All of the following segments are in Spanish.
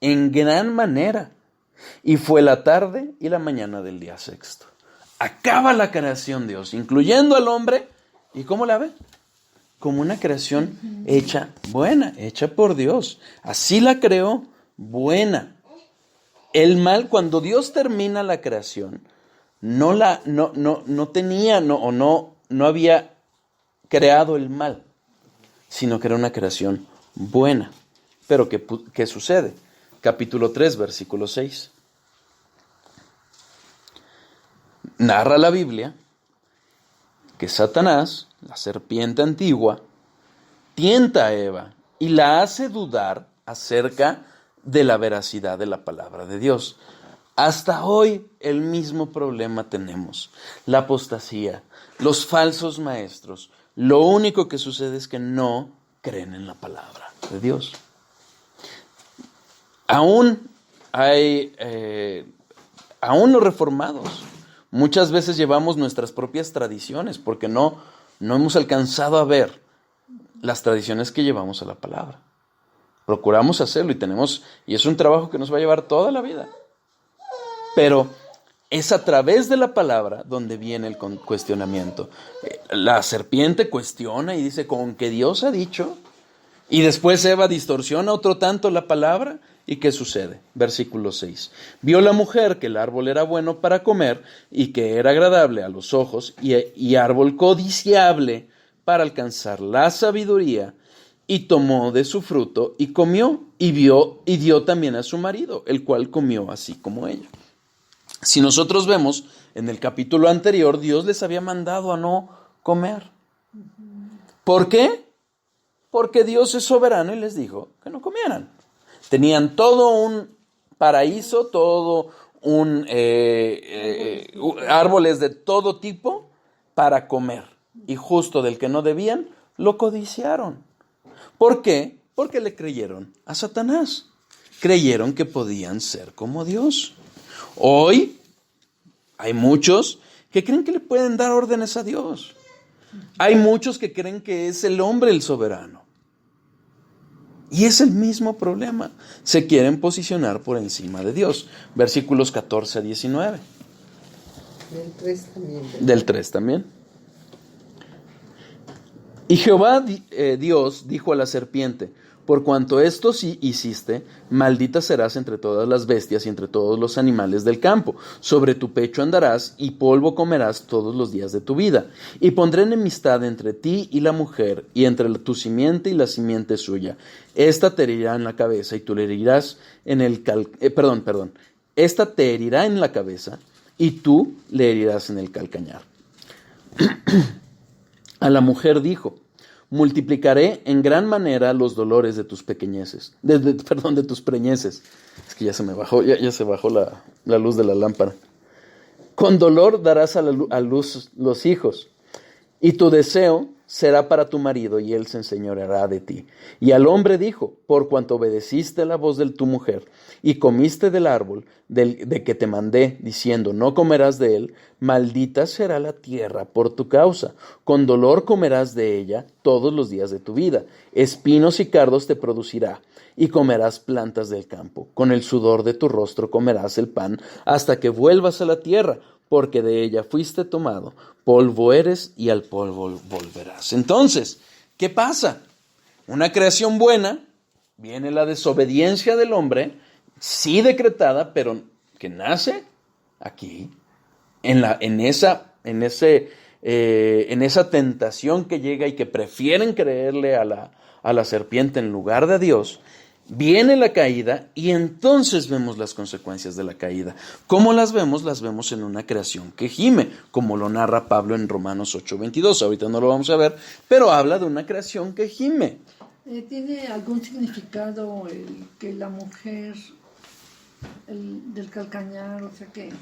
en gran manera. Y fue la tarde y la mañana del día sexto. Acaba la creación Dios, incluyendo al hombre. ¿Y cómo la ve? Como una creación hecha buena, hecha por Dios. Así la creó, buena. El mal, cuando Dios termina la creación, no había creado el mal, sino que era una creación buena. Pero ¿qué sucede? Capítulo 3, versículo 6. Narra la Biblia que Satanás, la serpiente antigua, tienta a Eva y la hace dudar acerca de la veracidad de la palabra de Dios. Hasta hoy el mismo problema tenemos, la apostasía, los falsos maestros. Lo único que sucede es que no creen en la palabra de Dios. Aún los reformados, muchas veces llevamos nuestras propias tradiciones porque no hemos alcanzado a ver las tradiciones que llevamos a la palabra. Procuramos hacerlo y es un trabajo que nos va a llevar toda la vida. Pero es a través de la palabra donde viene el cuestionamiento. La serpiente cuestiona y dice, ¿con qué Dios ha dicho? Y después Eva distorsiona otro tanto la palabra. ¿Y qué sucede? Versículo 6. Vio la mujer que el árbol era bueno para comer y que era agradable a los ojos y árbol codiciable para alcanzar la sabiduría, y tomó de su fruto y comió y dio también a su marido, el cual comió así como ella. Si nosotros vemos en el capítulo anterior, Dios les había mandado a no comer. ¿Por qué? Porque Dios es soberano y les dijo que no comieran. Tenían todo un paraíso, todo árboles de todo tipo para comer. Y justo del que no debían, lo codiciaron. ¿Por qué? Porque le creyeron a Satanás. Creyeron que podían ser como Dios. Hoy hay muchos que creen que le pueden dar órdenes a Dios. Hay muchos que creen que es el hombre el soberano. Y es el mismo problema. Se quieren posicionar por encima de Dios. Versículos 14 a 19. Del 3 también. Del 3 también. Y Jehová Dios dijo a la serpiente, por cuanto esto sí hiciste, maldita serás entre todas las bestias y entre todos los animales del campo. Sobre tu pecho andarás y polvo comerás todos los días de tu vida. Y pondré enemistad entre ti y la mujer, y entre tu simiente y la simiente suya. Esta te herirá en la cabeza y tú le herirás en el Esta te herirá en la cabeza y tú le herirás en el calcañar. A la mujer dijo, multiplicaré en gran manera los dolores de tus pequeñeces, de tus preñeces. Es que ya se me bajó, ya se bajó la luz de la lámpara. Con dolor darás a luz los hijos, y tu deseo será para tu marido, y él se enseñoreará de ti. Y al hombre dijo, por cuanto obedeciste la voz de tu mujer, y comiste del árbol de que te mandé, diciendo, no comerás de él, maldita será la tierra por tu causa. Con dolor comerás de ella todos los días de tu vida. Espinos y cardos te producirá, y comerás plantas del campo. Con el sudor de tu rostro comerás el pan, hasta que vuelvas a la tierra, porque de ella fuiste tomado, polvo eres y al polvo volverás. Entonces, ¿qué pasa? Una creación buena, viene la desobediencia del hombre, sí decretada, pero que nace aquí, en esa tentación que llega y que prefieren creerle a la serpiente en lugar de Dios. Viene la caída y entonces vemos las consecuencias de la caída. ¿Cómo las vemos? Las vemos en una creación que gime, como lo narra Pablo en Romanos 8:22. Ahorita no lo vamos a ver, pero habla de una creación que gime. ¿Tiene algún significado el que la mujer, del calcañar, o sea que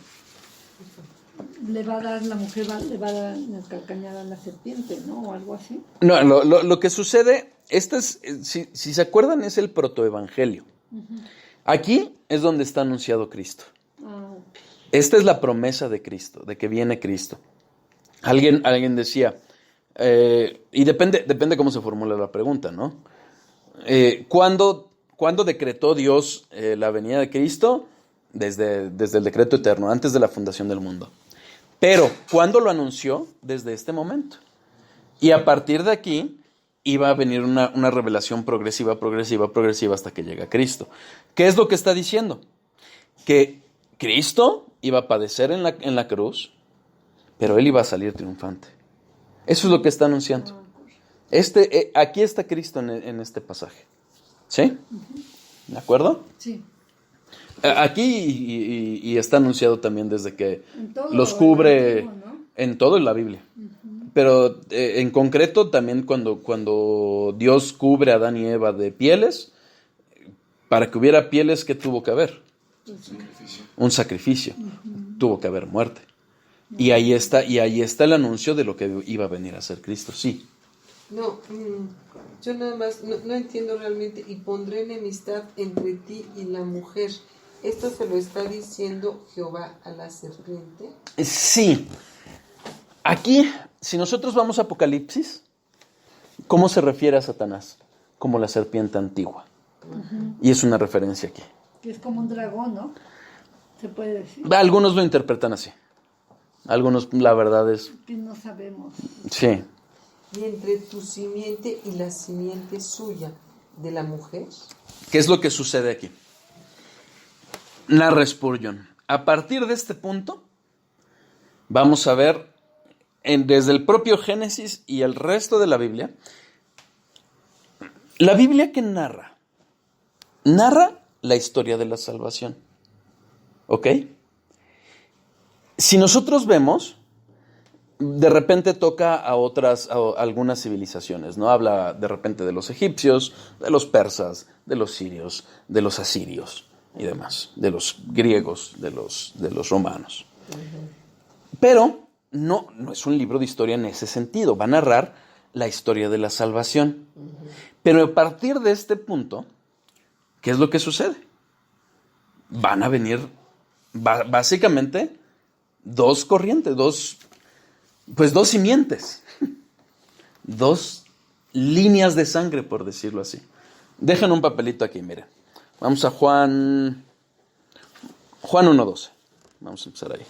le va a dar el calcañar a la serpiente, ¿no? O algo así. No, lo que sucede, si se acuerdan, es el protoevangelio. Uh-huh. Aquí es donde está anunciado Cristo. Okay. Esta es la promesa de Cristo, de que viene Cristo. Alguien decía, y depende cómo se formula la pregunta, ¿no? ¿Cuándo ¿Cuándo decretó Dios la venida de Cristo? Desde el decreto eterno, antes de la fundación del mundo. Pero, ¿cuándo lo anunció? Desde este momento. Y a partir de aquí iba a venir una revelación progresiva hasta que llega Cristo. ¿Qué es lo que está diciendo? Que Cristo iba a padecer en la cruz, pero Él iba a salir triunfante. Eso es lo que está anunciando. Aquí está Cristo en este pasaje. ¿Sí? ¿De acuerdo? Sí. Aquí y está anunciado también desde que los el cubre Antiguo, ¿no? en todo en la Biblia. Pero en concreto también cuando Dios cubre a Adán y Eva de pieles, para que hubiera pieles, ¿qué tuvo que haber? Un sacrificio. Tuvo que haber muerte. Y ahí está el anuncio de lo que iba a venir a ser Cristo, sí. No, yo nada más no entiendo realmente. Y pondré enemistad entre ti y la mujer. ¿Esto se lo está diciendo Jehová a la serpiente? Sí. Aquí, si nosotros vamos a Apocalipsis, ¿cómo se refiere a Satanás? Como la serpiente antigua. Y es una referencia aquí. Que es como un dragón, ¿no? Se puede decir. Algunos lo interpretan así. Algunos, la verdad es... Que no sabemos. Sí. Y entre tu simiente y la simiente suya, de la mujer. ¿Qué es lo que sucede aquí? Narra Spurgeon. A partir de este punto, vamos a ver desde el propio Génesis y el resto de la Biblia, la Biblia que narra la historia de la salvación. ¿Ok? Si nosotros vemos, de repente toca a algunas civilizaciones, ¿no? Habla de repente de los egipcios, de los persas, de los sirios, de los asirios y demás, de los griegos, de los romanos. Pero no es un libro de historia en ese sentido, va a narrar la historia de la salvación. Pero a partir de este punto, ¿qué es lo que sucede? Van a venir básicamente dos corrientes, dos simientes, dos líneas de sangre, por decirlo así. Dejen un papelito aquí, miren. Vamos a Juan 1:12. Vamos a empezar ahí.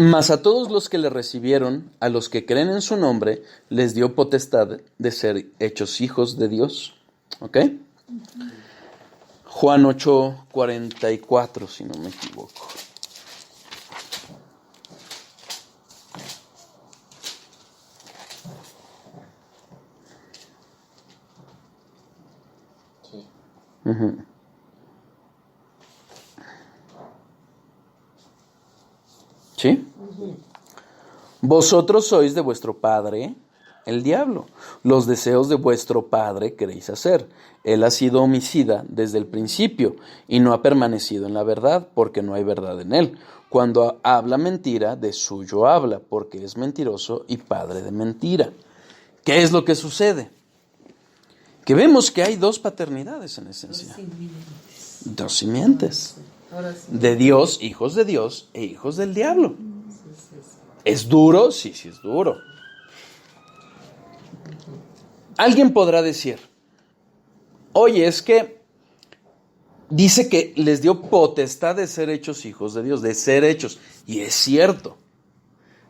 Mas a todos los que le recibieron, a los que creen en su nombre, les dio potestad de ser hechos hijos de Dios. ¿Ok? Juan 8:44, si no me equivoco. Sí. ¿Sí? Vosotros sois de vuestro padre el diablo. Los deseos de vuestro padre queréis hacer. Él ha sido homicida desde el principio y no ha permanecido en la verdad, porque no hay verdad en él. Cuando habla mentira, de suyo habla, porque es mentiroso y padre de mentira. ¿Qué es lo que sucede? Que vemos que hay dos paternidades en esencia. Dos simientes. Ahora sí. De Dios, hijos de Dios e hijos del diablo. ¿Es duro? Sí, es duro. Alguien podrá decir, oye, es que dice que les dio potestad de ser hechos hijos de Dios, de ser hechos. Y es cierto.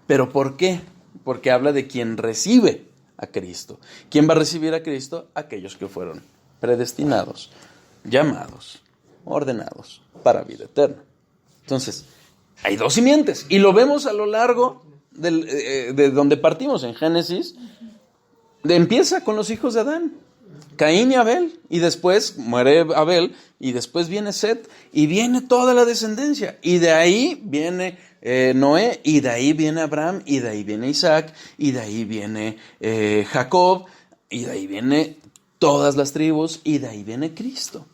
¿Pero por qué? Porque habla de quien recibe a Cristo. ¿Quién va a recibir a Cristo? Aquellos que fueron predestinados, llamados, ordenados para vida eterna. Entonces, hay dos simientes. Y lo vemos a lo largo de donde partimos, en Génesis. Empieza con los hijos de Adán, Caín y Abel, y después muere Abel, y después viene Set, y viene toda la descendencia, y de ahí viene Noé, y de ahí viene Abraham, y de ahí viene Isaac, y de ahí viene Jacob, y de ahí viene todas las tribus, y de ahí viene Cristo.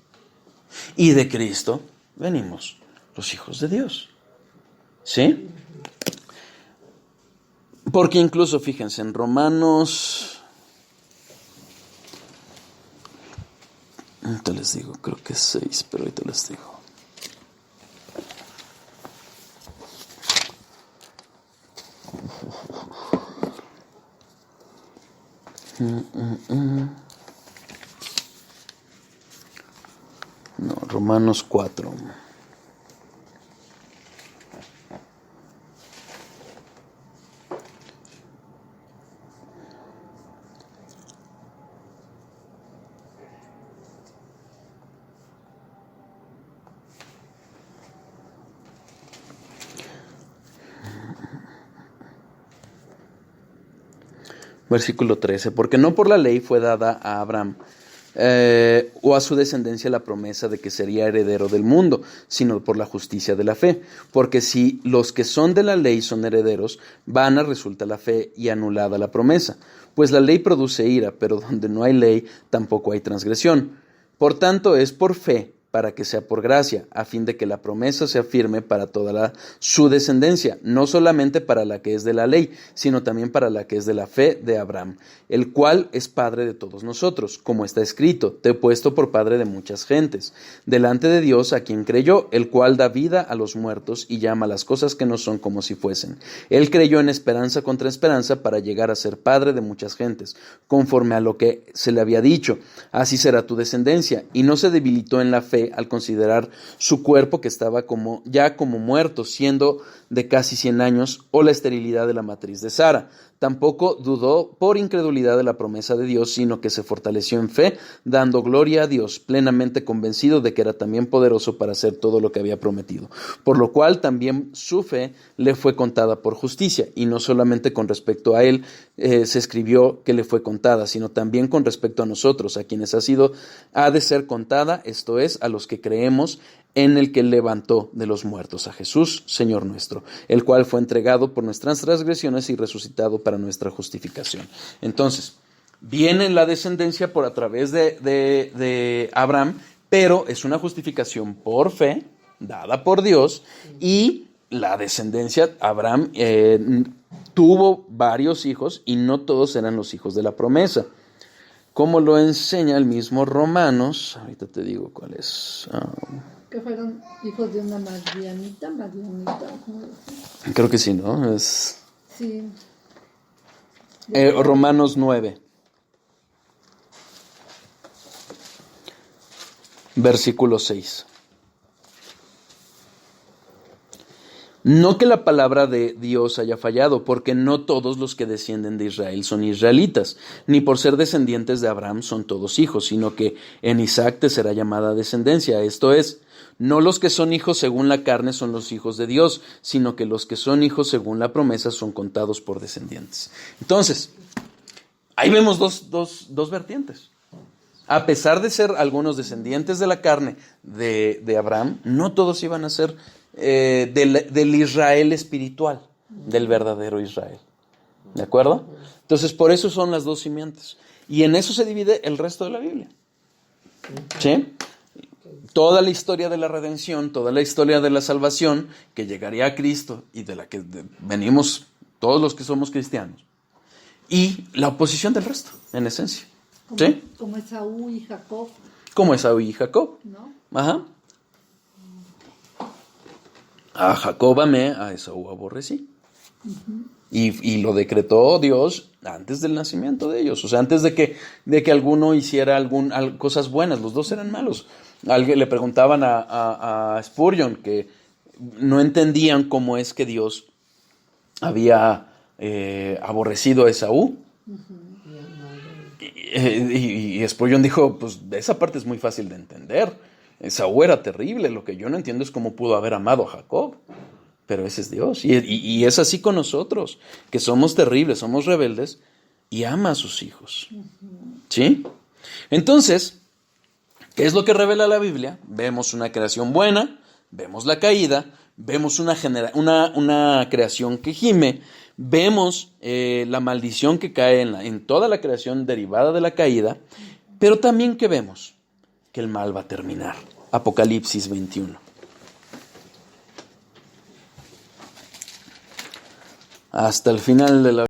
Y de Cristo venimos los hijos de Dios. ¿Sí? Porque incluso, fíjense, en Romanos, ahorita les digo, creo que es 6, pero ahorita les digo. No, Romanos 4. Versículo 13, porque no por la ley fue dada a Abraham o a su descendencia la promesa de que sería heredero del mundo, sino por la justicia de la fe. Porque si los que son de la ley son herederos, vana resulta la fe y anulada la promesa. Pues la ley produce ira, pero donde no hay ley tampoco hay transgresión. Por tanto es por fe, para que sea por gracia, a fin de que la promesa sea firme para toda su descendencia, no solamente para la que es de la ley, sino también para la que es de la fe de Abraham, el cual es padre de todos nosotros, como está escrito, te he puesto por padre de muchas gentes, delante de Dios a quien creyó, el cual da vida a los muertos y llama las cosas que no son como si fuesen. Él creyó en esperanza contra esperanza para llegar a ser padre de muchas gentes, conforme a lo que se le había dicho, así será tu descendencia, y no se debilitó en la fe al considerar su cuerpo que estaba ya como muerto, siendo de casi 100 años, o la esterilidad de la matriz de Sara. Tampoco dudó por incredulidad de la promesa de Dios, sino que se fortaleció en fe, dando gloria a Dios, plenamente convencido de que era también poderoso para hacer todo lo que había prometido. Por lo cual también su fe le fue contada por justicia, y no solamente con respecto a él se escribió que le fue contada, sino también con respecto a nosotros, a quienes ha de ser contada, esto es, a los que creemos en el que levantó de los muertos a Jesús, Señor nuestro, el cual fue entregado por nuestras transgresiones y resucitado para nuestra justificación. Entonces, viene la descendencia a través de Abraham, pero es una justificación por fe, dada por Dios, y la descendencia, Abraham tuvo varios hijos y no todos eran los hijos de la promesa. Como lo enseña el mismo Romanos, ahorita te digo cuál es. Que fueron hijos de una Madianita, Creo que sí, ¿no? Sí. Romanos 9. Versículo 6. No que la palabra de Dios haya fallado, porque no todos los que descienden de Israel son israelitas, ni por ser descendientes de Abraham son todos hijos, sino que en Isaac te será llamada descendencia. Esto es, no los que son hijos según la carne son los hijos de Dios, sino que los que son hijos según la promesa son contados por descendientes. Entonces, ahí vemos dos vertientes. A pesar de ser algunos descendientes de la carne de Abraham, no todos iban a ser del Israel espiritual, del verdadero Israel. ¿De acuerdo? Entonces, por eso son las dos simientes. Y en eso se divide el resto de la Biblia. ¿Sí? Toda la historia de la redención, toda la historia de la salvación que llegaría a Cristo y de la que venimos todos los que somos cristianos. Y la oposición del resto, en esencia. ¿Sí? Como Esaú y Jacob. Como Esaú y Jacob. ¿No? Ajá. A Jacob amé, a Esaú aborrecí. Uh-huh. Y lo decretó Dios antes del nacimiento de ellos. O sea, antes de que alguno hiciera cosas buenas. Los dos eran malos. Alguien le preguntaban a Spurgeon que no entendían cómo es que Dios había aborrecido a Esaú. Uh-huh. Y Spurgeon dijo, pues esa parte es muy fácil de entender. Esaú era terrible, lo que yo no entiendo es cómo pudo haber amado a Jacob, pero ese es Dios, y es así con nosotros, que somos terribles, somos rebeldes, y ama a sus hijos, ¿sí? Entonces, ¿qué es lo que revela la Biblia? Vemos una creación buena, vemos la caída, vemos una creación que gime, vemos la maldición que cae en toda la creación derivada de la caída, pero también ¿qué vemos? Que el mal va a terminar. Apocalipsis 21. hasta el final de la